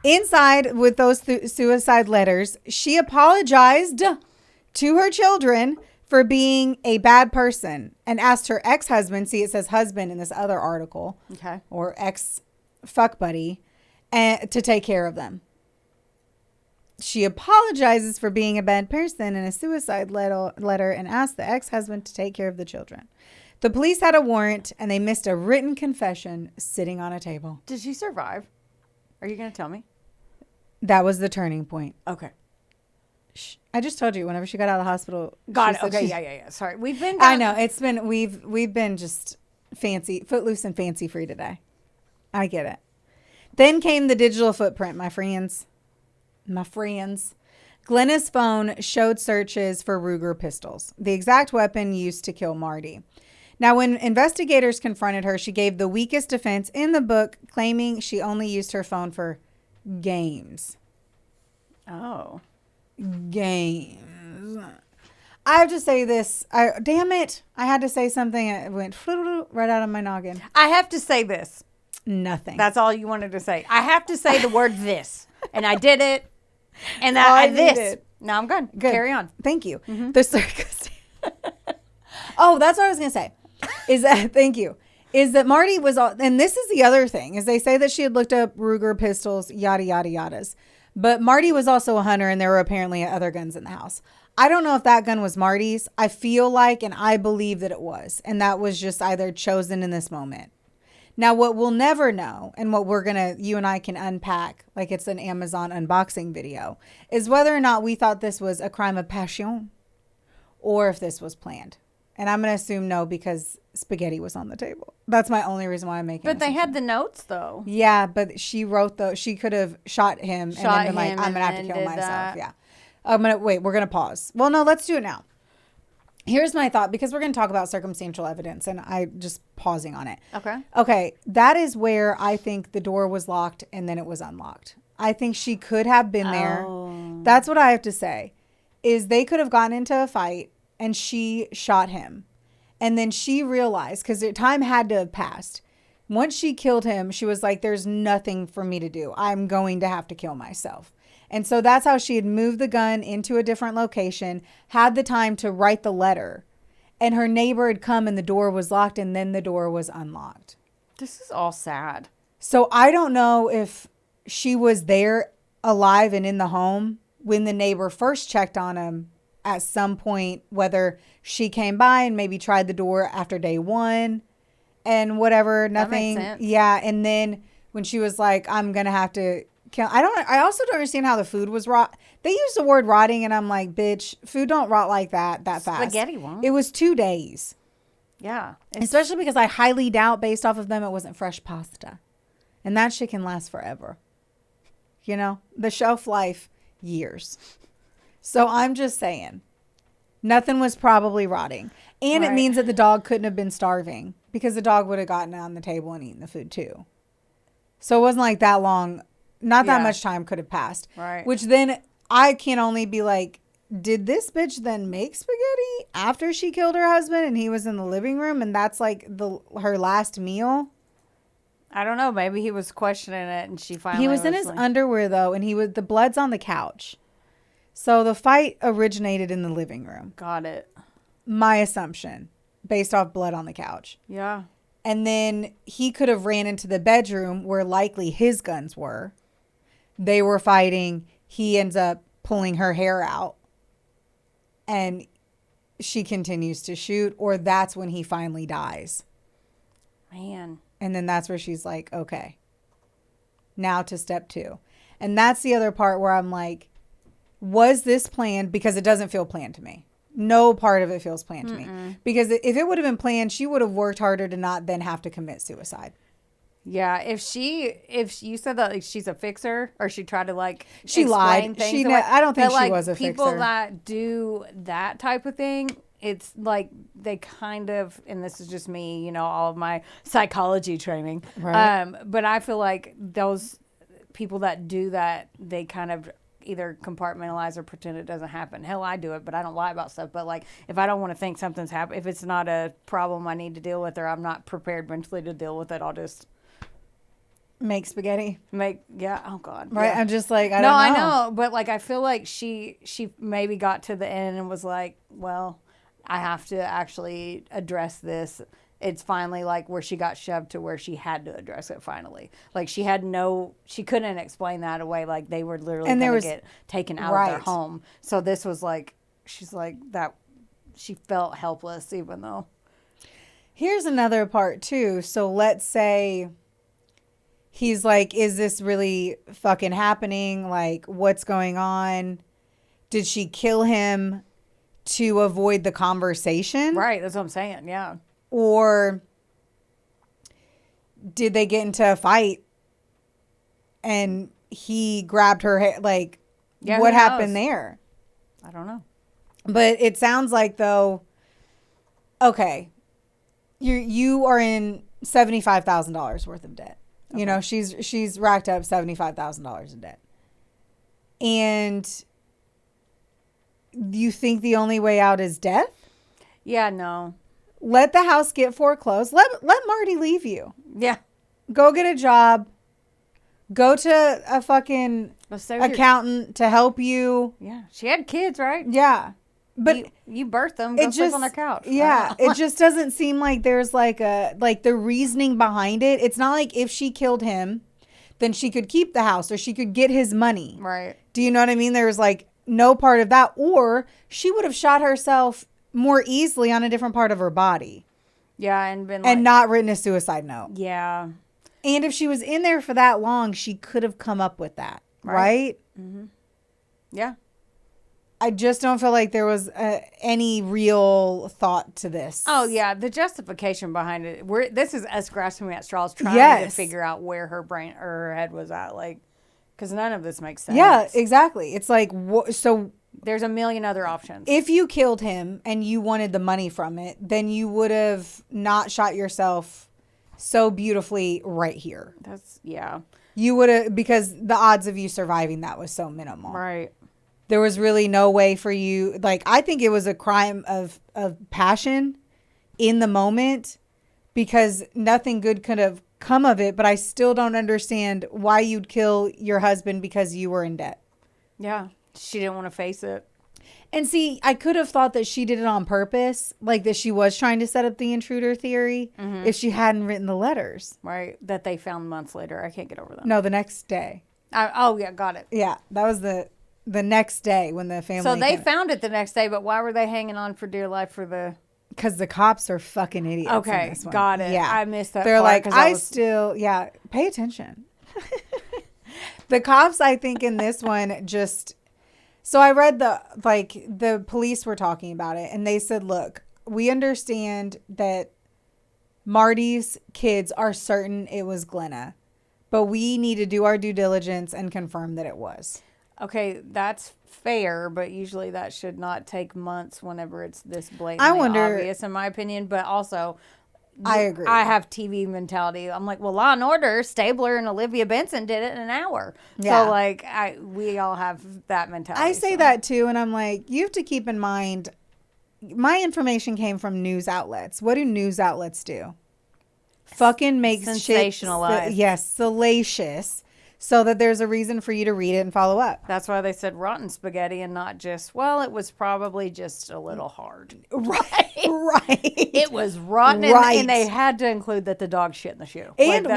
Inside with those suicide letters, she apologized to her children for being a bad person and asked her ex-husband, see it says husband in this other article, or ex-fuck buddy, to take care of them. She apologizes for being a bad person in a suicide letter and asks the ex-husband to take care of the children. The police had a warrant and they missed a written confession sitting on a table. Did she survive? Are you going to tell me? That was the turning point. Okay. I just told you whenever she got out of the hospital. Got it. Okay. Yeah. Sorry. We've been. I know. It's been, we've been just fancy, footloose and fancy free today. I get it. Then came the digital footprint, my friends. Glenna's phone showed searches for Ruger pistols, the exact weapon used to kill Marty. Now, when investigators confronted her, she gave the weakest defense in the book, claiming she only used her phone for games. Oh. Games. I have to say this. Damn it. I had to say something. It went right out of my noggin. I have to say this. Nothing. That's all you wanted to say. I have to say the word this. And I did it. And All I this. needed. Now I'm good. Good. Carry on. Thank you. The circus. Oh, that's what I was going to say. Is that Marty was all, and this is the other thing, is they say that she had looked up Ruger pistols, yada, yada, yadas. But Marty was also a hunter and there were apparently other guns in the house. I don't know if that gun was Marty's. I feel like, and I believe that it was. And that was just either chosen in this moment. Now, what we'll never know, and what you and I can unpack, like it's an Amazon unboxing video, is whether or not we thought this was a crime of passion or if this was planned. And I'm going to assume no, because spaghetti was on the table. That's my only reason why I'm making. But they had the notes, though. Yeah, but she wrote she could have shot him and then been like, I'm going to have to kill myself. Yeah. We're going to pause. Well, no, let's do it now. Here's my thought, because we're going to talk about circumstantial evidence and I just pausing on it. Okay. That is where I think the door was locked and then it was unlocked. I think she could have been there. That's what I have to say, is they could have gotten into a fight and she shot him. And then she realized, because time had to have passed. Once she killed him, she was like, there's nothing for me to do. I'm going to have to kill myself. And so that's how she had moved the gun into a different location, had the time to write the letter. And her neighbor had come and the door was locked and then the door was unlocked. This is all sad. So I don't know if she was there alive and in the home when the neighbor first checked on him at some point, whether she came by and maybe tried the door after day one and whatever, nothing. That makes sense. Yeah. And then when she was like, I'm going to have to kill, I also don't understand how the food was rot. They used the word rotting and I'm like, bitch, food don't rot like that fast. Spaghetti won't. It was 2 days. Yeah. Especially because I highly doubt, based off of them, it wasn't fresh pasta. And that shit can last forever. You know, the shelf life, years. So I'm just saying, nothing was probably rotting. And it means that the dog couldn't have been starving, because the dog would have gotten on the table and eaten the food too. So it wasn't like that long, not that much time could have passed. Right. Which then I can only be like, did this bitch then make spaghetti after she killed her husband and he was in the living room and that's like her last meal? I don't know. Maybe he was questioning it and she finally He was in his like, underwear though, and the blood's on the couch. So the fight originated in the living room. Got it. My assumption, based off blood on the couch. Yeah. And then he could have ran into the bedroom where likely his guns were. They were fighting. He ends up pulling her hair out. And she continues to shoot. Or that's when he finally dies. Man. And then that's where she's like, okay, now to step 2. And that's the other part where I'm like, was this planned? Because it doesn't feel planned to me. No part of it feels planned to me. Because if it would have been planned, she would have worked harder to not then have to commit suicide. Yeah, if you said that like she's a fixer, or she tried to like she lied. Things I don't think that, she was a people fixer. that do that type of thing, it's like they kind of, and this is just me, you know, all of my psychology training. Right. But I feel like those people that do that, they kind of either compartmentalize or pretend it doesn't happen. Hell, I do it, but I don't lie about stuff. But like, if I don't want to think something's happened, if it's not a problem I need to deal with, or I'm not prepared mentally to deal with it, I'll just make spaghetti. Oh God. Right. Yeah. I'm just like, I don't no, know. I know. But like, I feel like she maybe got to the end and was like, well, I have to actually address this it's finally like where she got shoved to where she had to address it finally. Like she couldn't explain that away. Like they were literally going to get taken out of their home. So this was like, she's like that. She felt helpless even though. Here's another part too. So let's say he's like, is this really fucking happening? Like, what's going on? Did she kill him to avoid the conversation? Right. That's what I'm saying. Yeah. Or did they get into a fight and he grabbed her hair? Like, what happened there? I don't know. But it sounds like, though, okay, you are in $75,000 worth of debt. Okay. You know, she's racked up $75,000 in debt. And you think the only way out is death? Yeah, no. Let the house get foreclosed. Let Marty leave you. Yeah. Go get a job. Go to a fucking accountant to help you. Yeah. She had kids, right? Yeah. But you birthed them. Go sleep on their couch. Yeah. It just doesn't seem like there's like the reasoning behind it. It's not like if she killed him, then she could keep the house or she could get his money. Right. Do you know what I mean? There's like no part of that. Or she would have shot herself more easily on a different part of her body. Yeah. And been and not written a suicide note. Yeah. And if she was in there for that long, she could have come up with that. Right? Mm-hmm. Yeah. I just don't feel like there was any real thought to this. Oh, yeah. The justification behind it. This is us grasping at straws trying to figure out where her brain or her head was at. Like, because none of this makes sense. Yeah, exactly. It's like, so there's a million other options. If you killed him and you wanted the money from it, then you would have not shot yourself so beautifully right here. Yeah. You would have, because the odds of you surviving that was so minimal. Right. There was really no way for you. Like, I think it was a crime of passion in the moment because nothing good could have come of it. But I still don't understand why you'd kill your husband because you were in debt. Yeah. She didn't want to face it. And see, I could have thought that she did it on purpose, like that she was trying to set up the intruder theory if she hadn't written the letters. Right. That they found months later. I can't get over that. No, the next day. Oh, yeah. Got it. Yeah. That was the next day when the family. So they found it the next day, but why were they hanging on for dear life for the? Because the cops are fucking idiots. Okay, in this one. got it. Yeah, I missed that. They're part like, pay attention. The cops, I think, in this one just. So I read the police were talking about it, and they said, "Look, we understand that Marty's kids are certain it was Glenna, but we need to do our due diligence and confirm that it was." Okay, that's fair, but usually that should not take months whenever it's this blatantly obvious, in my opinion. But also, I agree. I have TV mentality. I'm like, well, Law and Order, Stabler and Olivia Benson did it in an hour. Yeah. So, like, we all have that mentality. I say that too, and I'm like, you have to keep in mind, my information came from news outlets. What do news outlets do? Fucking make sensationalized. Yes, salacious. So that there's a reason for you to read it and follow up. That's why they said rotten spaghetti and not just, well, it was probably just a little hard. Right. It was rotten. And they had to include that the dog shit in the shoe. And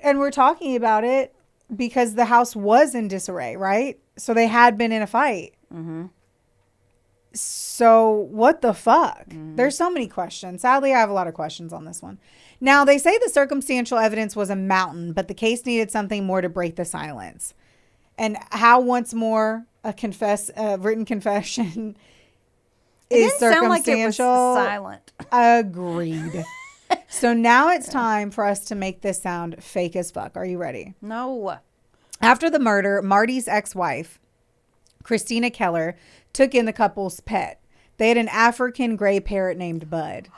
and we're talking about it because the house was in disarray, right? So they had been in a fight. Mm-hmm. So what the fuck? Mm-hmm. There's so many questions. Sadly, I have a lot of questions on this one. Now, they say the circumstantial evidence was a mountain, but the case needed something more to break the silence. And how once more a written confession is circumstantial. Sound like it was silent. Agreed. So now it's time for us to make this sound fake as fuck. Are you ready? No. After the murder, Marty's ex-wife, Christina Keller, took in the couple's pet. They had an African gray parrot named Bud.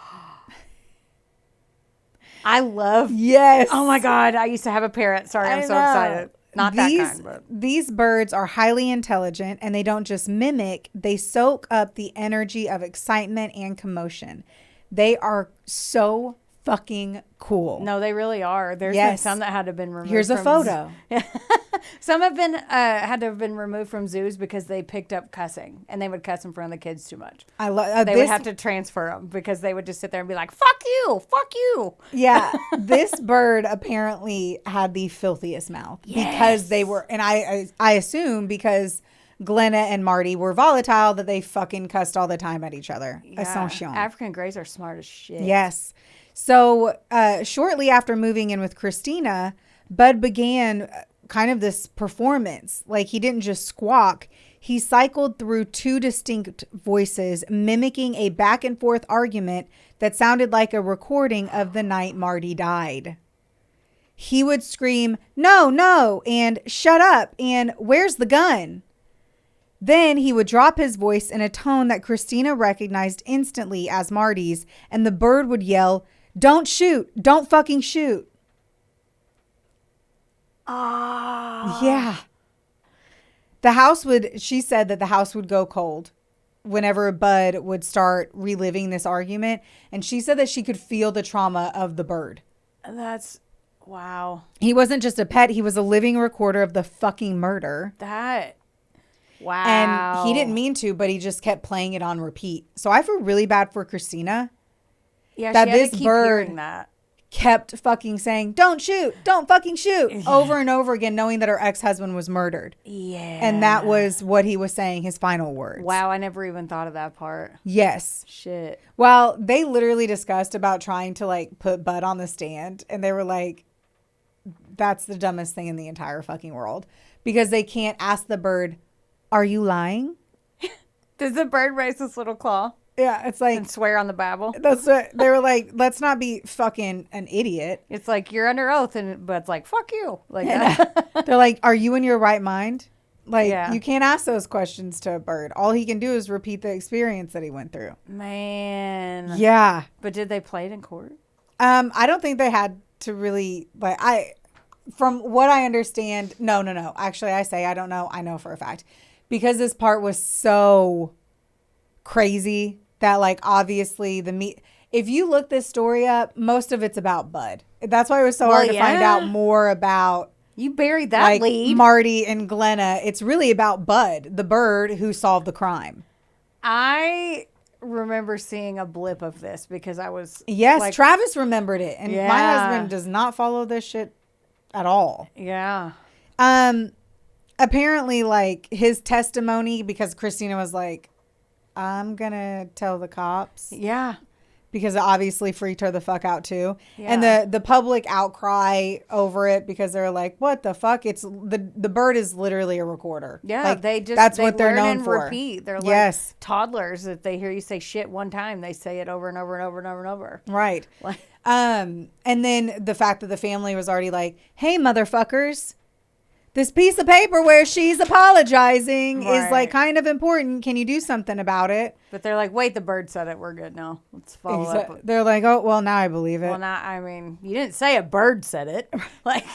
I love. Yes. Oh my God. I used to have a parrot. Sorry. I'm so excited. Not that kind, but. These birds are highly intelligent and they don't just mimic, they soak up the energy of excitement and commotion. They are so fucking cool. No, they really are. There's been some that had to have been removed. Here's a photo. Some have been had to have been removed from zoos because they picked up cussing, and they would cuss in front of the kids too much. I love They would have to transfer them because they would just sit there and be like, "Fuck you, fuck you." Yeah, this bird apparently had the filthiest mouth because they were, and I assume because Glenna and Marty were volatile that they fucking cussed all the time at each other. Assumption. African Greys are smart as shit. Yes. So shortly after moving in with Christina, Bud began kind of this performance. Like, he didn't just squawk. He cycled through two distinct voices, mimicking a back and forth argument that sounded like a recording of the night Marty died. He would scream, "No, no," and "Shut up," and "Where's the gun?" Then he would drop his voice in a tone that Christina recognized instantly as Marty's, and the bird would yell, "Don't shoot! Don't fucking shoot!" Yeah. She said that the house would go cold whenever Bud would start reliving this argument. And she said that she could feel the trauma of the bird. That's, wow. He wasn't just a pet. He was a living recorder of the fucking murder. Wow. And he didn't mean to, but he just kept playing it on repeat. So I feel really bad for Christina. Yeah, that she had this to keep bird hearing that. Kept fucking saying, "Don't shoot, don't fucking shoot," over and over again, knowing that her ex-husband was murdered. Yeah. And that was what he was saying, his final words. Wow, I never even thought of that part. Yes. Shit. Well, they literally discussed about trying to like put Bud on the stand, and they were like, that's the dumbest thing in the entire fucking world, because they can't ask the bird, "Are you lying?" Does the bird raise this little claw Yeah, it's like, and swear on the Bible? that's what they were like, let's not be fucking an idiot. It's like, you're under oath, but it's like, fuck you. Like that. They're like, "Are you in your right mind?" Like, Yeah. you can't ask those questions to a bird. All he can do is repeat the experience that he went through. Man. Yeah. But did they play it in court? I don't think they had to really, like, from what I understand, no. Actually, I don't know. I know for a fact. Because this part was so crazy that, like, obviously if you look this story up, most of it's about Bud. That's why it was so hard to find out more about, You buried that like, lead. Marty and Glenna. It's really about Bud, the bird who solved the crime. I remember seeing a blip of this because I was Yes, like, Travis remembered it. And my Yeah. husband does not follow this shit at all. yeah. Apparently, like, his testimony, because Christina was like, "I'm gonna tell the cops," Yeah. because it obviously freaked her the fuck out too. Yeah. And the public outcry over it, because they're like, "What the fuck?" It's the bird is literally a recorder. Yeah, like, they just that's they what they're learn known and for. repeat. They're like Yes. toddlers. If they hear you say shit one time, they say it over and over and over and over and over. Right. Like, And then the fact that the family was already like, "Hey, motherfuckers, this piece of paper where she's apologizing is, Right. like, kind of important. Can you do something about it?" but they're like, wait, the bird said it. We're good now. Let's follow up. They're like, "Oh, well, now I believe it." Well, not. I mean, you didn't say a bird said it. Like,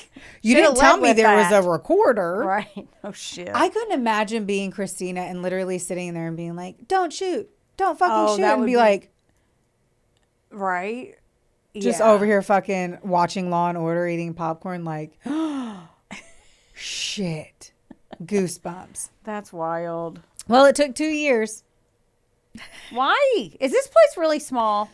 You shoulda didn't tell led me with there was that. a recorder. Right. Oh shit. I couldn't imagine being Christina and literally sitting there and being like, "Don't shoot. Don't fucking shoot." that And would be be- like, right. just Yeah. over here fucking watching Law and Order, eating popcorn, like, shit. Goosebumps. That's wild. Well, it took 2 years. Why is this place really small?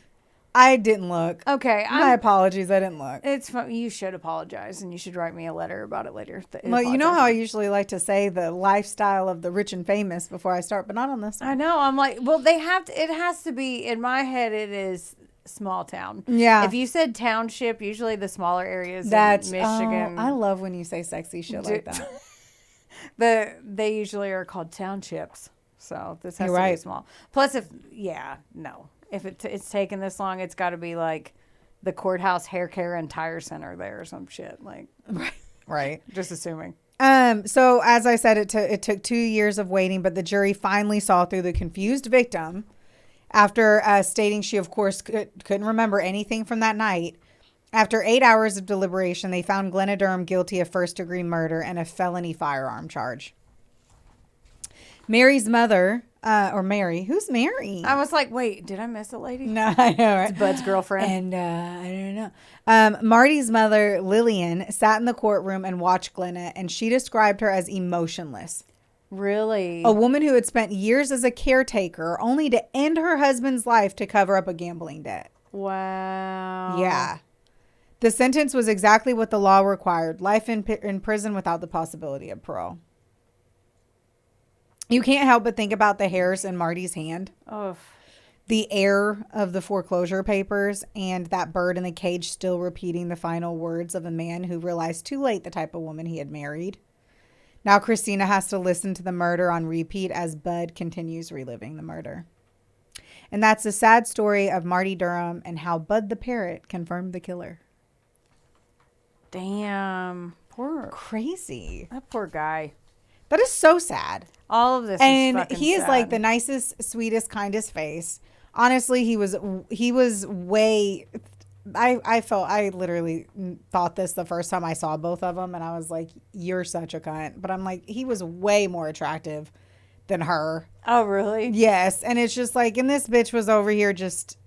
I didn't look. Okay, My apologies. I didn't look. it's fun. You should apologize, and you should write me a letter about it later. Well, you know how I usually like to say the lifestyle of the rich and famous before I start, but not on this one. I know. I'm like, well, they have to. It has to be in my head. It is small town. Yeah. If you said township, usually the smaller areas That's in Michigan. Oh, I love when you say sexy shit like that. They usually are called townships. So this has You're to be right. small. Plus, if it's taken this long, it's got to be like the courthouse, hair care, and tire center there or some shit. Like, Right. just assuming. So as I said, it took 2 years of waiting, but the jury finally saw through the confused victim after stating she, of course, couldn't remember anything from that night. After 8 hours of deliberation, they found Glenna Duram guilty of first-degree murder and a felony firearm charge. Mary's mother, or Mary. Who's Mary? I was like, wait, did I miss a lady? No, I know, right? It's Bud's girlfriend. And I don't know. Marty's mother, Lillian, sat in the courtroom and watched Glenna, and she described her as emotionless. Really? A woman who had spent years as a caretaker only to end her husband's life to cover up a gambling debt. Wow. Yeah. The sentence was exactly what the law required. Life in prison without the possibility of parole. You can't help but think about the hairs in Marty's hand. Oh. The air of the foreclosure papers and that bird in the cage still repeating the final words of a man who realized too late the type of woman he had married. Now Christina has to listen to the murder on repeat as Bud continues reliving the murder. And that's the sad story of Marty Duram and how Bud the Parrot confirmed the killer. Damn. Crazy. That poor guy. That is so sad. All of this And is fucking he is sad. like the nicest, sweetest, kindest face. Honestly, he was way. I literally thought this the first time I saw both of them, and I was like, "You're such a cunt." But I'm like, he was way more attractive than her. Oh, really? Yes, and it's just like, and this bitch was over here just.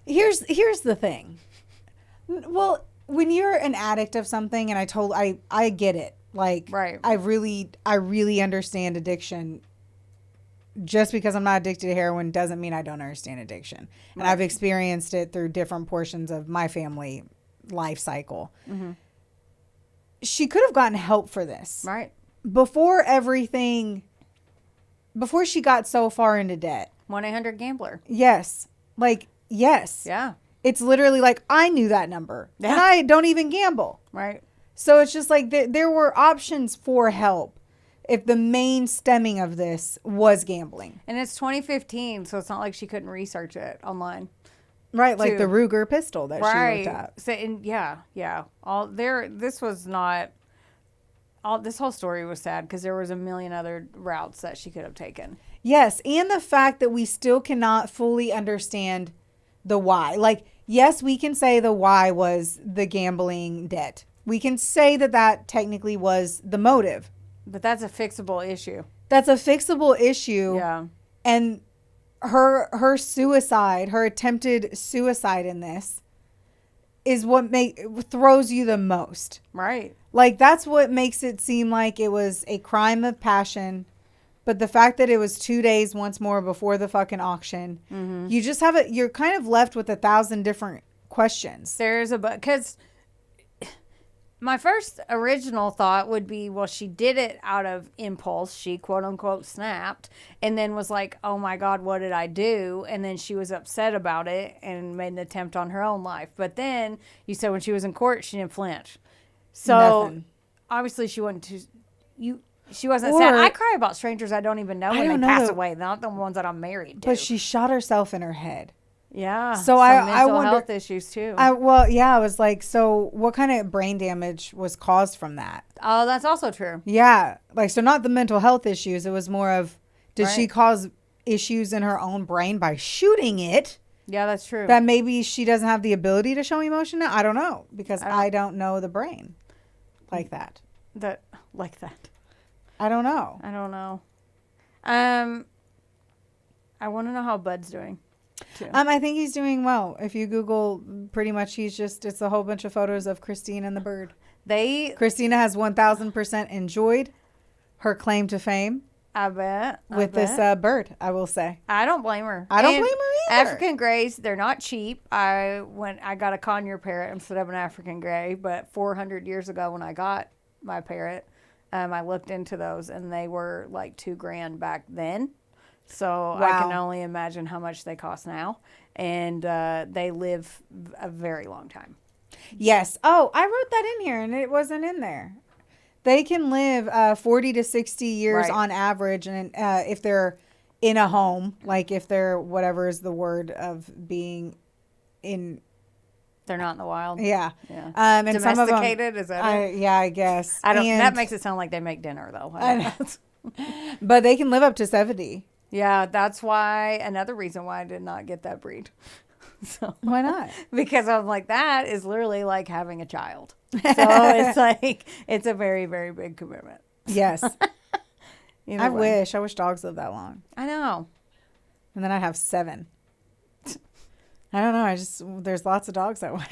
Here's the thing. Well, when you're an addict of something, and I get it. Like, Right. I really understand addiction. Just because I'm not addicted to heroin doesn't mean I don't understand addiction. And I've experienced it through different portions of my family life cycle. Mm-hmm. She could have gotten help for this. Right. Before she got so far into debt. 1-800-GAMBLER. Yes. Like, yes. Yeah. It's literally like, I knew that number. Yeah. And I don't even gamble. Right. So it's just like there were options for help if the main stemming of this was gambling. And it's 2015, so it's not like she couldn't research it online. Right, like Too. the Ruger pistol that she looked at. So, and yeah. This whole story was sad because there was a million other routes that she could have taken. Yes, and the fact that we still cannot fully understand the why. Like, yes, we can say the why was the gambling debt. We can say that technically was the motive. But that's a fixable issue. That's a fixable issue. Yeah. And her suicide, her attempted suicide in this is what throws you the most. Right. Like, that's what makes it seem like it was a crime of passion. But the fact that it was 2 days once more before the fucking auction, you just you're kind of left with 1,000 different questions. Because my first original thought would be, well, she did it out of impulse. She quote unquote snapped and then was like, oh my God, what did I do? And then she was upset about it and made an attempt on her own life. But then you said when she was in court, she didn't flinch. So Nothing. obviously she wasn't she wasn't sad. I cry about strangers I don't even know when they pass away, not the ones that I'm married to. But she shot herself in her head. Yeah. So some I mental wonder, health issues too. I was like, so what kind of brain damage was caused from that? Oh, that's also true. Yeah. Like, so not the mental health issues. It was more of, did she Right. cause issues in her own brain by shooting it? Yeah, that's true. That maybe she doesn't have the ability to show emotion now? I don't know. Because I don't know the brain like that. Like that. I don't know. I don't know. I want to know how Bud's doing. Too. I think he's doing well. If you Google, pretty much it's a whole bunch of photos of Christine and the bird. Christina has 1,000% enjoyed her claim to fame I bet. this bird, I will say. I don't blame her. I don't blame her either. African grays, they're not cheap. I got a conure parrot instead of an African gray, but 400 years ago when I got my parrot, I looked into those and they were like $2,000 back then. So I can only imagine how much they cost now. And they live a very long time. Yes. Oh, I wrote that in here and it wasn't in there. They can live 40 to 60 years on average. And if they're in a home, like if they're whatever is the word of being in. They're not in the wild. Yeah. Yeah. And some of them, is that it? Yeah, I guess. That makes it sound like they make dinner though. I know. But they can live up to 70. Yeah, that's another reason why I did not get that breed. So why not? Because I'm like, that is literally like having a child. So it's like, it's a very, very big commitment. Yes. Either I way. wish. I wish dogs lived that long. I know. And then I'd have 7. I don't know. There's lots of dogs that way.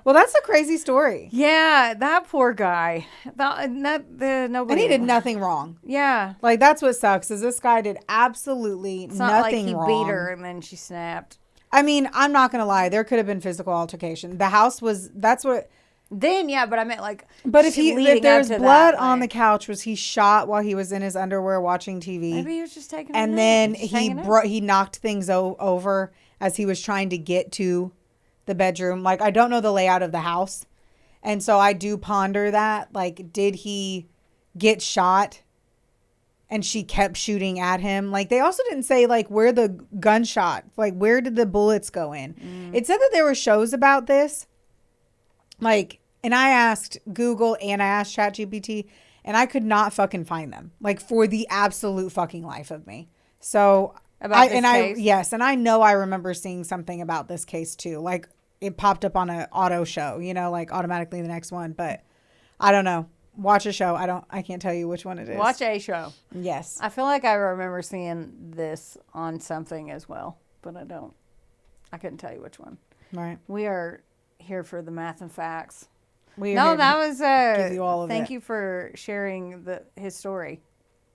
Well, that's a crazy story. Yeah, that poor guy. Nobody. And he did nothing wrong. Yeah. Like, that's what sucks is this guy did absolutely It's not like nothing he wrong. beat her and then she snapped. I mean, I'm not going to lie. There could have been physical altercation. The house was, that's what. Then, yeah, but I meant like. But if leading there's up to blood that, on the like, couch, was he shot while he was in his underwear watching TV? maybe he was just taking. And then he knocked things over as he was trying to get to the bedroom. Like, I don't know the layout of the house. And so I do ponder that. Like, did he get shot and she kept shooting at him? Like, they also didn't say, like, where the gunshot, like, where did the bullets go in? It said that there were shows about this. Like, and I asked Google and I asked ChatGPT, and I could not fucking find them. Like, for the absolute fucking life of me. So, About this case? yes, and I know I remember seeing something about this case too. Like, it popped up on an auto show, like automatically the next one. But I don't know. Watch a show. I can't tell you which one it is. Watch a show. Yes. I feel like I remember seeing this on something as well, but I don't. I couldn't tell you which one. Right. We are here for the math and facts. That was give you all of thank it. you for sharing his story.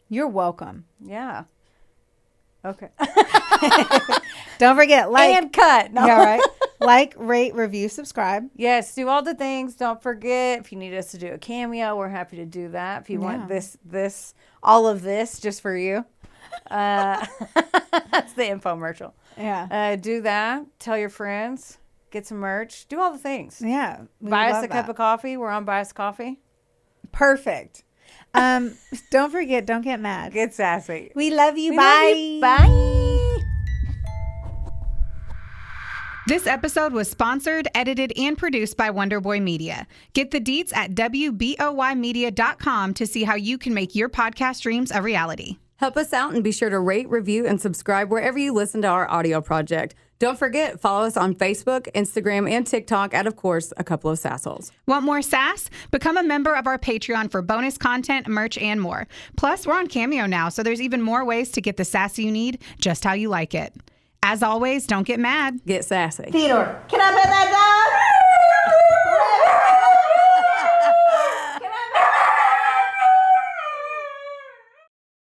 You're welcome. Yeah. Okay. Don't forget, like and cut. No. Yeah, right. Like, rate, review, subscribe. Yes, do all the things. Don't forget, if you need us to do a cameo, we're happy to do that. If you want all of this just for you. That's the infomercial. Yeah. Do that. Tell your friends. Get some merch. Do all the things. Yeah. we Buy us love a cup that. of coffee. We're on Buy Us Coffee. Perfect. Don't forget, don't get mad. Get sassy. We love you. We Bye. love you. Bye. This episode was sponsored, edited, and produced by Wonderboy Media. Get the deets at WBOYmedia.com to see how you can make your podcast dreams a reality. Help us out and be sure to rate, review, and subscribe wherever you listen to our audio project. Don't forget, follow us on Facebook, Instagram, and TikTok at, of course, a couple of Sassholes. Want more sass? Become a member of our Patreon for bonus content, merch, and more. Plus, we're on Cameo now, so there's even more ways to get the sass you need just how you like it. As always, don't get mad. Get sassy. Theodore, can I pet that dog?